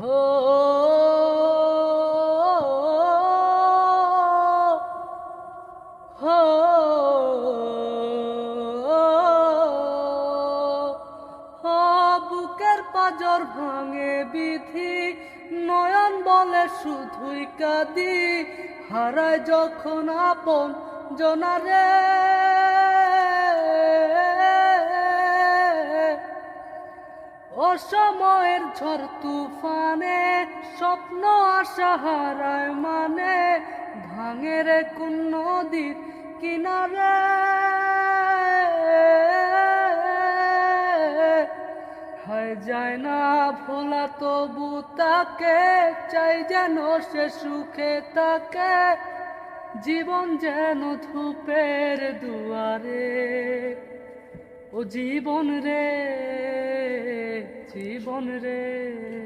হো হো হো বুকের পাজর ভাঙে বিধি, নয়ন বলে শুধুই কাঁদি, হারায় যখন আপন জনারে। অসময়ের ঝড় তুফানে স্বপ্ন আশা হারায় মানে, ভাঙে রে কোন নদীর কিনারে। হয় যায় না ভোলা তবু তাকে, চাই যেন সে সুখে তাকে, জীবন যেন ধূপের দুয়ারে। ও জীবন রে, জীবন রে।